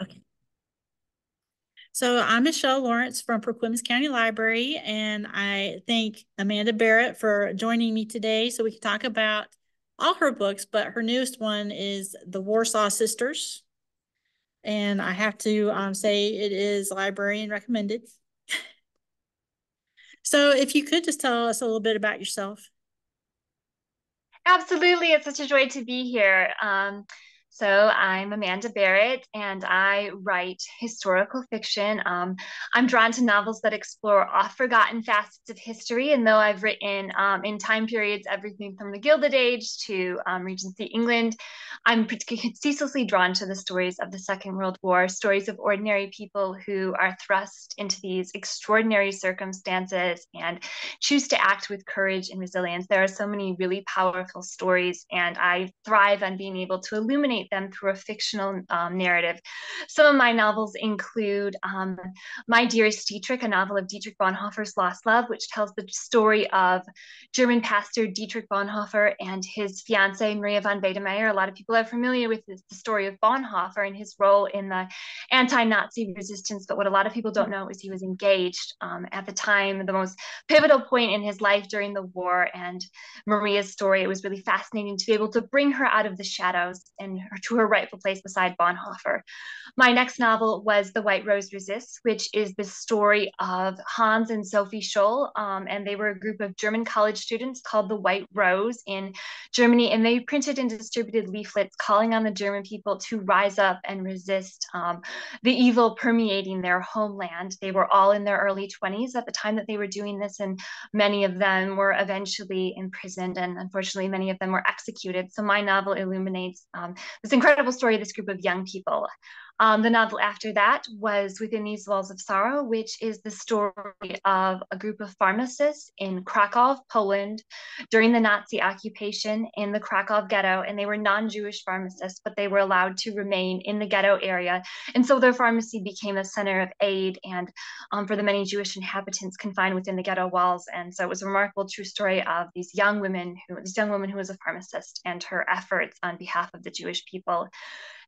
Okay. So I'm Michelle Lawrence from Perquimans County Library, and I thank Amanda Barratt for joining me today so we can talk about all her books, but her newest one is the WARSAW Sisters. And I have to say it is librarian recommended. So if you could just tell us a little bit about yourself. Absolutely, it's such a joy to be here. So I'm Amanda Barratt, and I write historical fiction. I'm drawn to novels that explore oft-forgotten facets of history, and though I've written in time periods everything from the Gilded Age to Regency England, I'm particularly ceaselessly drawn to the stories of the Second World War, stories of ordinary people who are thrust into these extraordinary circumstances and choose to act with courage and resilience. There are so many really powerful stories, and I thrive on being able to illuminate them through a fictional narrative. Some of my novels include My Dearest Dietrich, a novel of Dietrich Bonhoeffer's Lost Love, which tells the story of German pastor Dietrich Bonhoeffer and his fiancée Maria von Wedemeyer. A lot of people are familiar with the story of Bonhoeffer and his role in the anti-Nazi resistance, but what a lot of people don't know is he was engaged at the time, the most pivotal point in his life during the war. And Maria's story, it was really fascinating to be able to bring her out of the shadows and to her rightful place beside Bonhoeffer. My next novel was The White Rose Resists, which is the story of Hans and Sophie Scholl. And they were a group of German college students called the White Rose in Germany. And they printed and distributed leaflets calling on the German people to rise up and resist the evil permeating their homeland. They were all in their early 20s at the time that they were doing this, and many of them were eventually imprisoned, and unfortunately, many of them were executed. So my novel illuminates this incredible story of this group of young people. The novel after that was Within These Walls of Sorrow, which is the story of a group of pharmacists in Krakow, Poland, during the Nazi occupation in the Krakow ghetto. And they were non-Jewish pharmacists, but they were allowed to remain in the ghetto area. And so their pharmacy became a center of aid and for the many Jewish inhabitants confined within the ghetto walls. And so it was a remarkable true story of this young woman who was a pharmacist and her efforts on behalf of the Jewish people.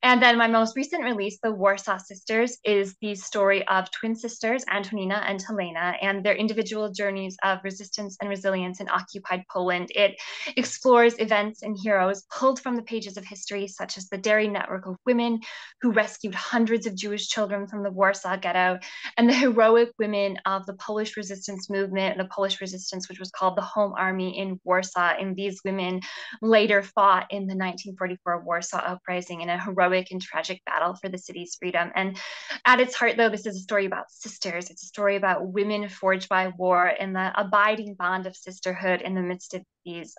And then my most recent release, The Warsaw Sisters, is the story of twin sisters, Antonina and Helena, and their individual journeys of resistance and resilience in occupied Poland. It explores events and heroes pulled from the pages of history, such as the daring network of women who rescued hundreds of Jewish children from the Warsaw Ghetto, and the heroic women of the Polish resistance movement, the Polish resistance, which was called the Home Army in Warsaw. And these women later fought in the 1944 Warsaw Uprising in a heroic and tragic battle for the city's freedom. And at its heart, though, this is a story about sisters. It's a story about women forged by war and the abiding bond of sisterhood in the midst of these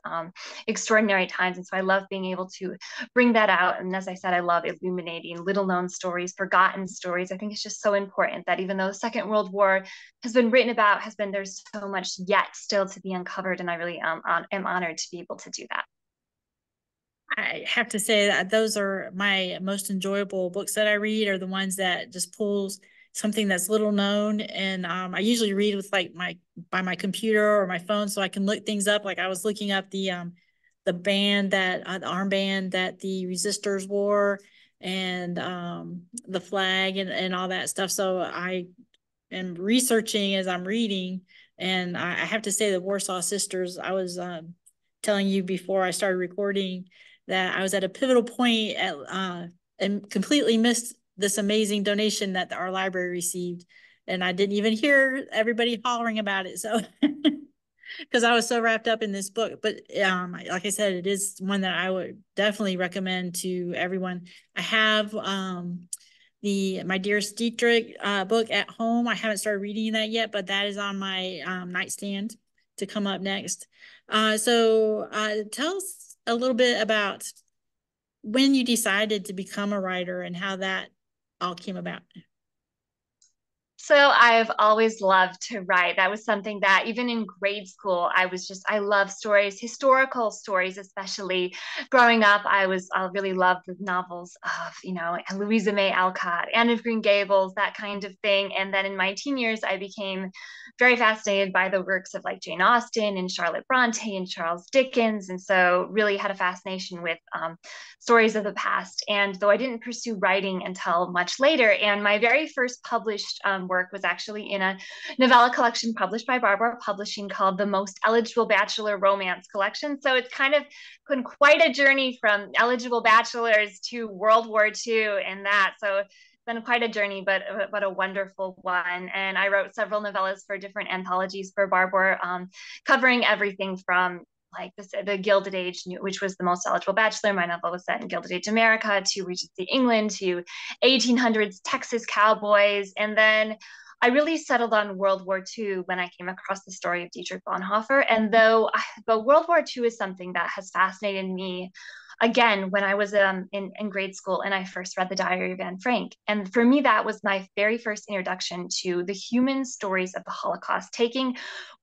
extraordinary times. And so I love being able to bring that out. And as I said, I love illuminating little known stories, forgotten stories. I think it's just so important that even though the Second World War has been written about, there's so much yet still to be uncovered. And I really am honored to be able to do that. I have to say that those are my most enjoyable books that I read are the ones that just pulls something that's little known. And I usually read with like by my computer or my phone so I can look things up. Like I was looking up the band that the armband that the resistors wore and the flag and all that stuff. So I am researching as I'm reading. And I have to say the Warsaw Sisters, I was telling you before I started recording that I was at a pivotal point and completely missed this amazing donation that our library received. And I didn't even hear everybody hollering about it. So, because I was so wrapped up in this book. But like I said, it is one that I would definitely recommend to everyone. I have the My Dearest Dietrich book at home. I haven't started reading that yet, but that is on my nightstand to come up next. So tell us a little bit about when you decided to become a writer and how that all came about. So I've always loved to write. That was something that even in grade school, I love stories, historical stories, especially. Growing up, I really loved the novels of, Louisa May Alcott, Anne of Green Gables, that kind of thing. And then in my teen years, I became very fascinated by the works of like Jane Austen and Charlotte Bronte and Charles Dickens. And so really had a fascination with stories of the past. And though I didn't pursue writing until much later, and my very first published work was actually in a novella collection published by Barbara Publishing called The Most Eligible Bachelor Romance Collection. So it's kind of been quite a journey from eligible bachelors to World War II and that. So it's been quite a journey, but a wonderful one. And I wrote several novellas for different anthologies for Barbara, covering everything from like the Gilded Age, which was the most eligible bachelor. My novel was set in Gilded Age America, to Regency England, to 1800s Texas cowboys. And then I really settled on World War II when I came across the story of Dietrich Bonhoeffer. And but World War II is something that has fascinated me again when I was in grade school and I first read the Diary of Anne Frank. And for me, that was my very first introduction to the human stories of the Holocaust, taking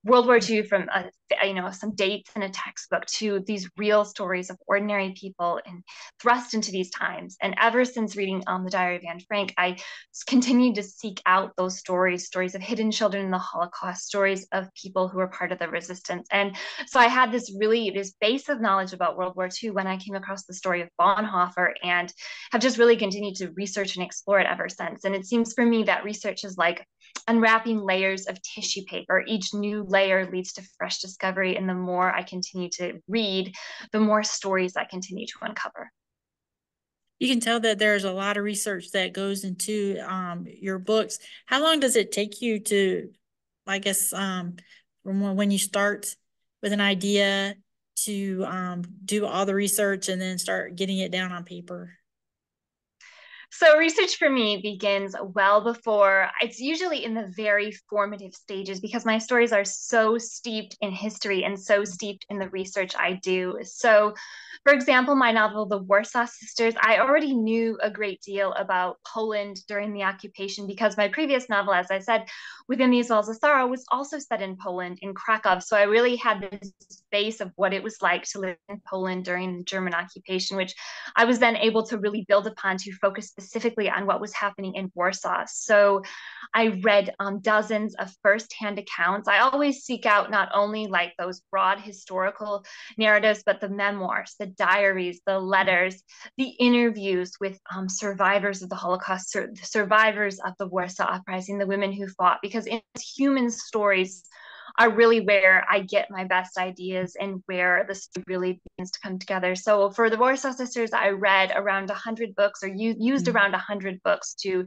World War II from some dates in a textbook to these real stories of ordinary people and thrust into these times. And ever since reading the Diary of Anne Frank, I continued to seek out those stories of hidden children in the Holocaust, stories of people who were part of the resistance. And so I had this base of knowledge about World War II when I came across the story of Bonhoeffer, and have just really continued to research and explore it ever since. And it seems for me that research is like unwrapping layers of tissue paper. Each new layer leads to fresh discovery. And the more I continue to read, the more stories I continue to uncover. You can tell that there's a lot of research that goes into your books. How long does it take you to, I guess, from when you start with an idea to do all the research and then start getting it down on paper? So, research for me begins well before, it's usually in the very formative stages because my stories are so steeped in history and so steeped in the research I do. So, for example, my novel, The Warsaw Sisters, I already knew a great deal about Poland during the occupation because my previous novel, as I said, Within These Walls of Sorrow, was also set in Poland, in Krakow. So, I really had this base of what it was like to live in Poland during the German occupation, which I was then able to really build upon to focus specifically on what was happening in Warsaw. So I read dozens of firsthand accounts. I always seek out not only like those broad historical narratives, but the memoirs, the diaries, the letters, the interviews with survivors of the Holocaust, survivors of the Warsaw Uprising, the women who fought, because in human stories, are really where I get my best ideas and where the story really begins to come together. So for the Warsaw Sisters, I read around 100 books or used around 100 books to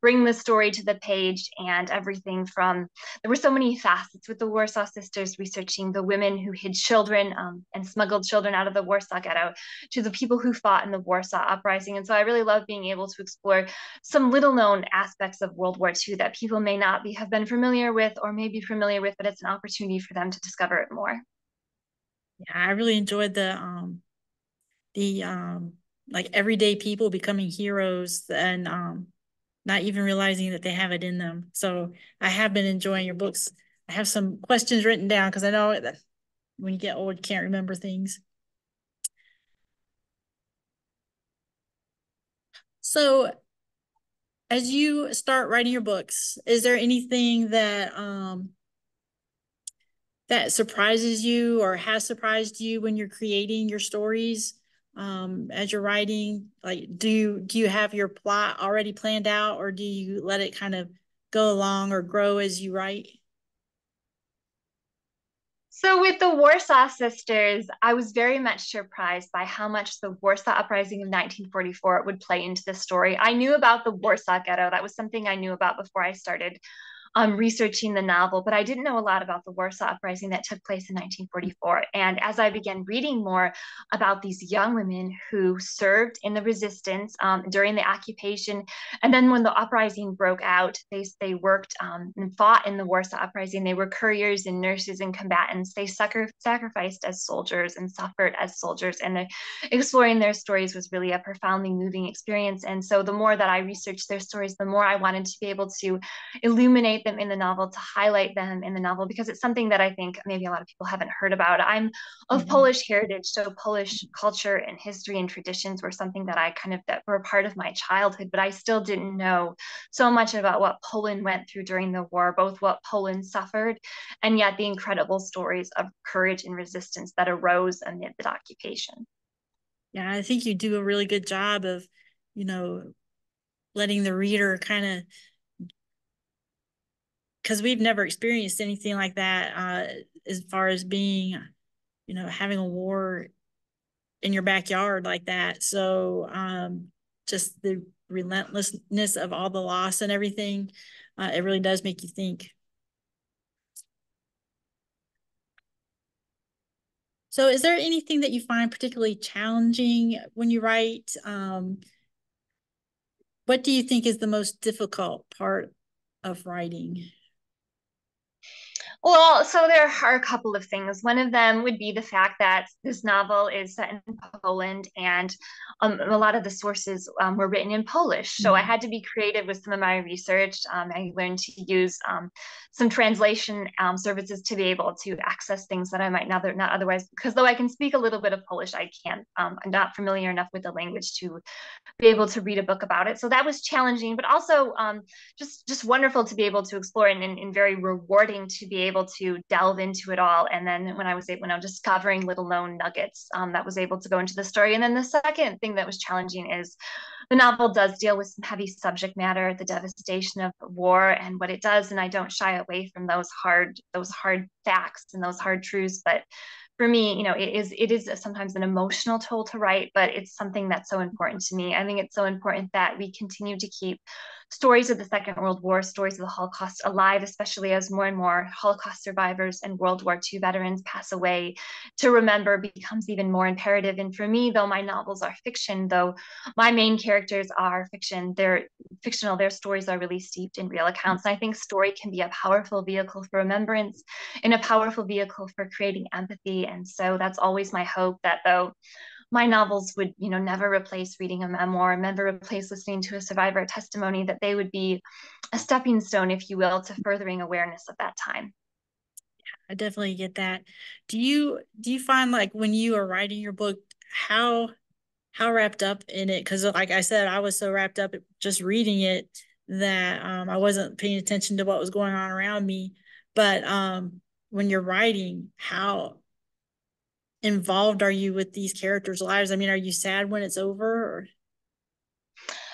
bring the story to the page, and everything from, there were so many facets with the Warsaw Sisters, researching the women who hid children and smuggled children out of the Warsaw Ghetto, to the people who fought in the Warsaw Uprising. And so I really love being able to explore some little known aspects of World War II that people may not have been familiar with or may be familiar with, but it's an opportunity for them to discover it more. Yeah, I really enjoyed the like everyday people becoming heroes and not even realizing that they have it in them. So I have been enjoying your books. I have some questions written down because I know that when you get old, you can't remember things. So as you start writing your books, is there anything that surprises you or has surprised you when you're creating your stories as you're writing? Like, do you have your plot already planned out, or do you let it kind of go along or grow as you write? So, with the Warsaw Sisters, I was very much surprised by how much the Warsaw Uprising of 1944 would play into the story. I knew about the Warsaw Ghetto. That was something I knew about before I started researching the novel, but I didn't know a lot about the Warsaw Uprising that took place in 1944. And as I began reading more about these young women who served in the resistance during the occupation, and then when the uprising broke out, they worked and fought in the Warsaw Uprising. They were couriers and nurses and combatants. They sacrificed as soldiers and suffered as soldiers, and exploring their stories was really a profoundly moving experience. And so the more that I researched their stories, the more I wanted to be able to illuminate them in the novel, to highlight them in the novel, because it's something that I think maybe a lot of people haven't heard about. I'm of Mhm. Polish heritage, so Polish culture and history and traditions were something that I kind of that were part of my childhood, but I still didn't know so much about what Poland went through during the war, both what Poland suffered and yet the incredible stories of courage and resistance that arose amid the occupation. Yeah, I think you do a really good job of, you know, letting the reader kind of, because we've never experienced anything like that, as far as being, having a war in your backyard like that. So, just the relentlessness of all the loss and everything, it really does make you think. So, is there anything that you find particularly challenging when you write? What do you think is the most difficult part of writing? Well, so there are a couple of things. One of them would be the fact that this novel is set in Poland, and a lot of the sources were written in Polish. So I Mm. had to be creative with some of my research. I learned to use some translation services to be able to access things that I might not otherwise. Because though I can speak a little bit of Polish, I can't. I'm not familiar enough with the language to be able to read a book about it. So that was challenging, but also just wonderful to be able to explore, and very rewarding to be able to delve into it all. And then when I was discovering little known nuggets that was able to go into the story. And then the second thing that was challenging is the novel does deal with some heavy subject matter, the devastation of war and what it does, and I don't shy away from those hard facts and those hard truths. But for me, it is sometimes an emotional toll to write, but it's something that's so important to me. I think it's so important that we continue to keep stories of the Second World War, stories of the Holocaust alive, especially as more and more Holocaust survivors and World War II veterans pass away. To remember becomes even more imperative. And for me, though my novels are fiction, though my main characters are fiction, they're fictional, their stories are really steeped in real accounts. And I think story can be a powerful vehicle for remembrance and a powerful vehicle for creating empathy. And so that's always my hope, that though my novels would, never replace reading a memoir, never replace listening to a survivor testimony, that they would be a stepping stone, if you will, to furthering awareness of that time. I definitely get that. Do you find like when you are writing your book, how how wrapped up in it? Because like I said, I was so wrapped up just reading it that I wasn't paying attention to what was going on around me. But when you're writing, how involved are you with these characters' lives? I mean, are you sad when it's over? Or...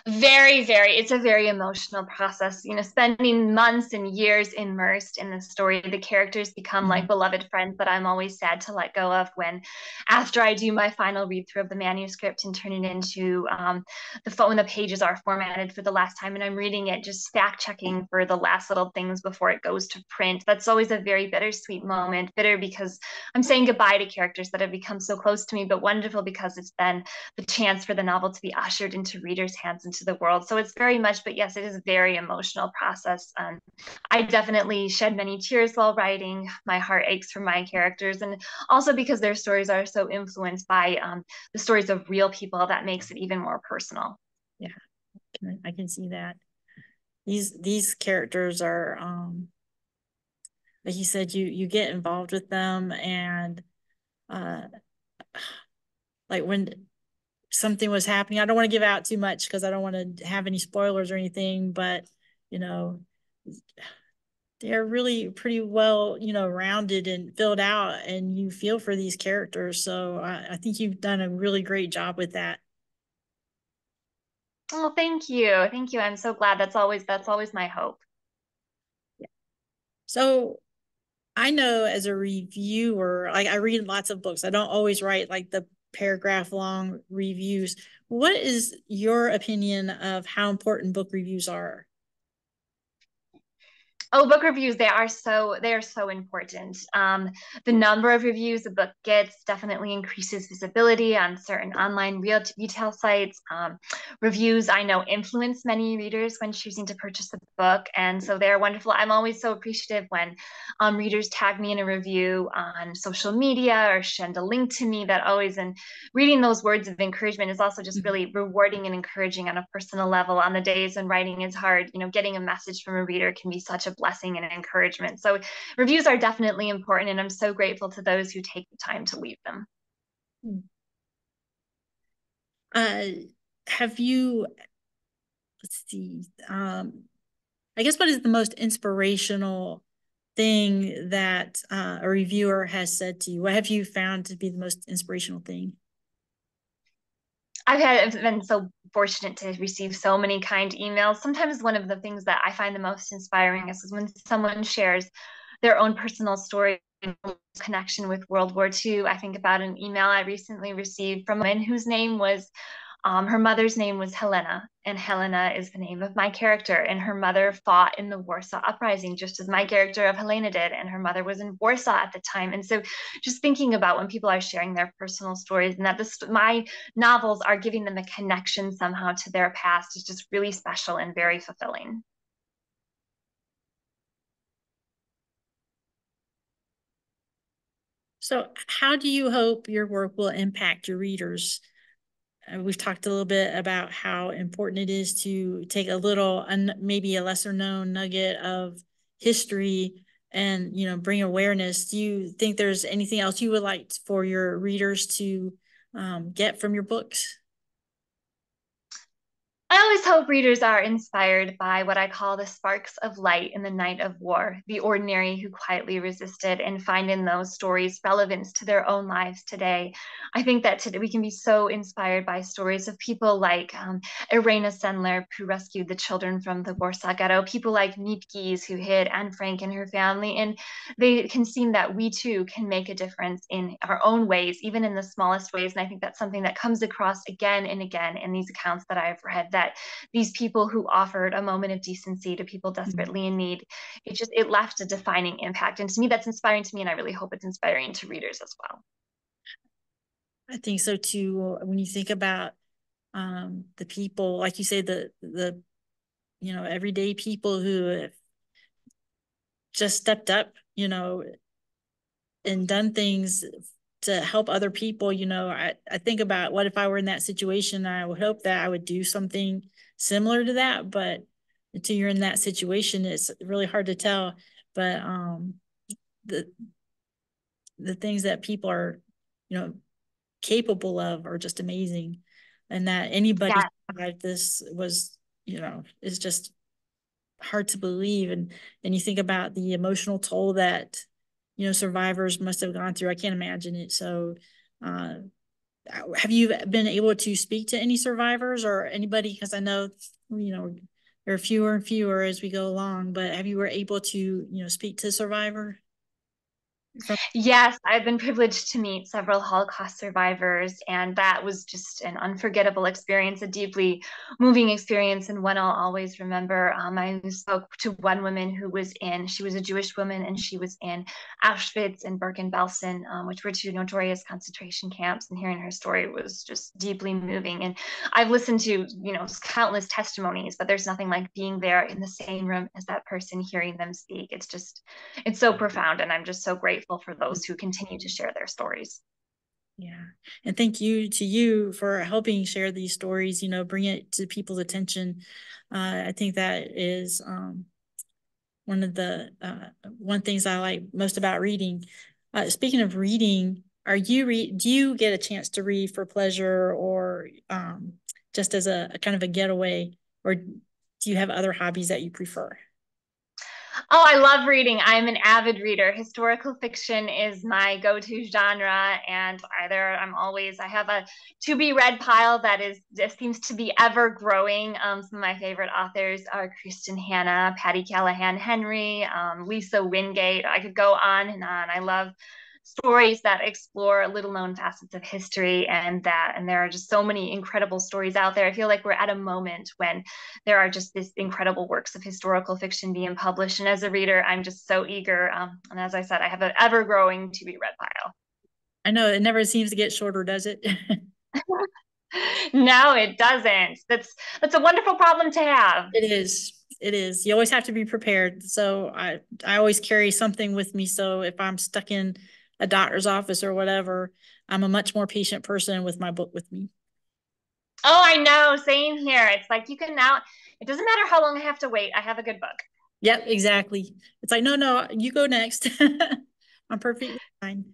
Very, very, it's a very emotional process, spending months and years immersed in the story. The characters become like Mhm. beloved friends that I'm always sad to let go of, when after I do my final read through of the manuscript and turn it into the phone, the pages are formatted for the last time and I'm reading it, just fact checking for the last little things before it goes to print. That's always a very bittersweet moment. Bitter because I'm saying goodbye to characters that have become so close to me, but wonderful because it's been the chance for the novel to be ushered into readers' hands, into the world. So it's very much, but yes, it is a very emotional process. I definitely shed many tears while writing. My heart aches for my characters, and also because their stories are so influenced by the stories of real people, that makes it even more personal. Yeah, I can see that. These characters are like you said, you get involved with them and uh like when something was happening. I don't want to give out too much because I don't want to have any spoilers or anything, but you know, they're really pretty well, rounded and filled out, and you feel for these characters. So I think you've done a really great job with that. Oh, thank you, thank you. I'm so glad. That's always my hope. So I know as a reviewer, like I read lots of books. I don't always write like the paragraph long reviews. What is your opinion of how important book reviews are? Oh, book reviews, they are so important. The number of reviews a book gets definitely increases visibility on certain online retail sites. Reviews I know influence many readers when choosing to purchase a book, and so they're wonderful. I'm always so appreciative when readers tag me in a review on social media or send a link to me. That always, and reading those words of encouragement is also just really rewarding and encouraging on a personal level. On the days when writing is hard, getting a message from a reader can be such a blessing and an encouragement. So reviews are definitely important, and I'm so grateful to those who take the time to leave them. Uh, have you, let's see, I guess what is the most inspirational thing that a reviewer has said to you? What have you found to be the most inspirational thing? I've been so fortunate to receive so many kind emails. Sometimes one of the things that I find the most inspiring is when someone shares their own personal story connection with World War II. I think about an email I recently received from a woman whose name was her mother's name was Helena, and Helena is the name of my character. And her mother fought in the Warsaw Uprising, just as my character of Helena did. And her mother was in Warsaw at the time. And so, just thinking about when people are sharing their personal stories, and that my novels are giving them a connection somehow to their past, is just really special and very fulfilling. So, how do you hope your work will impact your readers? We've talked a little bit about how important it is to take a little, maybe a lesser known nugget of history and, bring awareness. Do you think there's anything else you would like for your readers to get from your books? I always hope readers are inspired by what I call the sparks of light in the night of war, the ordinary who quietly resisted, and find in those stories relevance to their own lives today. I think that today we can be so inspired by stories of people like Irena Sendler, who rescued the children from the Warsaw Ghetto, people like Meep Gies, who hid Anne Frank and her family, and they can seem that we too can make a difference in our own ways, even in the smallest ways. And I think that's something that comes across again and again in these accounts that I've read, that these people who offered a moment of decency to people desperately in need, it left a defining impact. And to me, that's inspiring to me, and I really hope it's inspiring to readers as well. I think so too. When you think about the people, like you say, the everyday people who have just stepped up, and done things to help other people. I think about what if I were in that situation. I would hope that I would do something similar to that, but until you're in that situation, it's really hard to tell. But the the things that people are, you know, capable of are just amazing, and that anybody Yeah, survived this was, is just hard to believe. And you think about the emotional toll that survivors must have gone through. I can't imagine it. So uh have you been able to speak to any survivors or anybody, because I know there are fewer and fewer as we go along, but have you were able to speak to survivor from? yes, I've been privileged to meet several Holocaust survivors, and that was just an unforgettable experience, a deeply moving experience, and one I'll always remember. I spoke to one woman she was a Jewish woman, and she was in Auschwitz and Bergen-Belsen, which were two notorious concentration camps, and hearing her story was just deeply moving. And I've listened to, countless testimonies, but there's nothing like being there in the same room as that person, hearing them speak. It's so profound, and I'm just so grateful for those who continue to share their stories. Yeah. And thank you to you for helping share these stories, bring it to people's attention. I think that is one of the one things I like most about reading. Speaking of reading, do you get a chance to read for pleasure, or just as a kind of a getaway, or do you have other hobbies that you prefer? Oh, I love reading. I'm an avid reader. Historical fiction is my go-to genre, and I have a to be read pile that just seems to be ever growing. Some of my favorite authors are Kristen Hanna, Patty Callahan Henry, Lisa Wingate. I could go on and on. I love stories that explore little known facets of history, and there are just so many incredible stories out there. I feel like we're at a moment when there are just these incredible works of historical fiction being published. And as a reader, I'm just so eager. And as I said, I have an ever growing to be read pile. I know it never seems to get shorter, does it? No, it doesn't. That's a wonderful problem to have. It is. It is. You always have to be prepared. So I always carry something with me. So if I'm stuck in a doctor's office or whatever, I'm a much more patient person with my book with me. Oh, I know. Same here. It's like you can now, it doesn't matter how long I have to wait. I have a good book. Yep, exactly. It's like, no, no, you go next. I'm perfectly fine.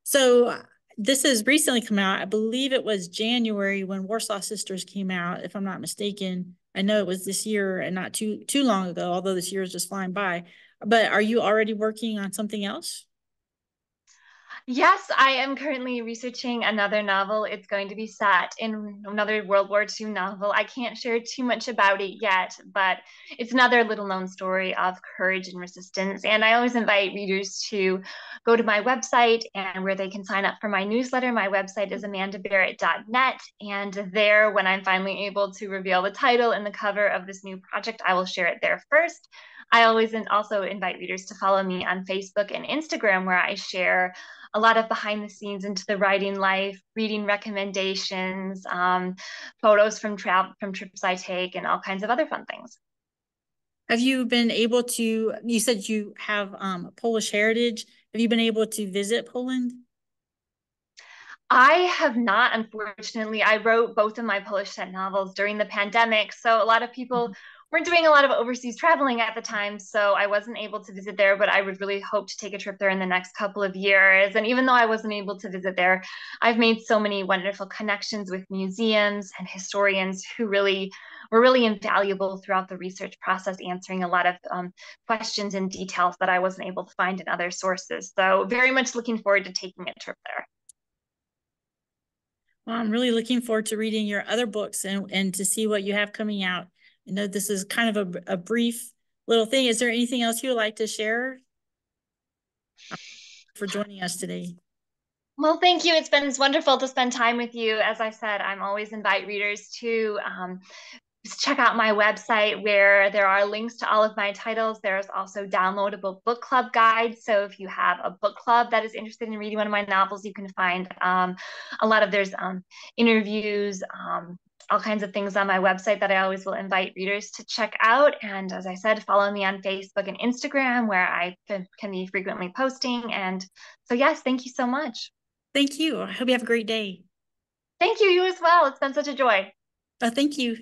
So this has recently come out. I believe it was January when Warsaw Sisters came out, if I'm not mistaken. I know it was this year and not too long ago, although this year is just flying by. But are you already working on something else? Yes, I am currently researching another novel. It's going to be set in another World War II novel. I can't share too much about it yet, but it's another little known story of courage and resistance. And I always invite readers to go to my website and where they can sign up for my newsletter. My website is amandabarratt.net. And there, when I'm finally able to reveal the title and the cover of this new project, I will share it there first. I always also invite readers to follow me on Facebook and Instagram, where I share a lot of behind the scenes into the writing life, reading recommendations, photos from trips I take, and all kinds of other fun things. Have you been able to, you said you have Polish heritage. Have you been able to visit Poland? I have not, unfortunately. I wrote both of my Polish set novels during the pandemic, so a lot of people weren't doing a lot of overseas traveling at the time, so I wasn't able to visit there, but I would really hope to take a trip there in the next couple of years. And even though I wasn't able to visit there, I've made so many wonderful connections with museums and historians who really were really invaluable throughout the research process, answering a lot of questions and details that I wasn't able to find in other sources. So very much looking forward to taking a trip there. Well, I'm really looking forward to reading your other books and to see what you have coming out. I know this is kind of a brief little thing. Is there anything else you would like to share for joining us today? Well, thank you. It's been wonderful to spend time with you. As I said, I'm always invite readers to just check out my website where there are links to all of my titles. There's also downloadable book club guides. So if you have a book club that is interested in reading one of my novels, you can find a lot of there's interviews, all kinds of things on my website that I always will invite readers to check out. And as I said, follow me on Facebook and Instagram where I can be frequently posting. And so, yes, thank you so much. Thank you. I hope you have a great day. Thank you, you as well. It's been such a joy. Thank you.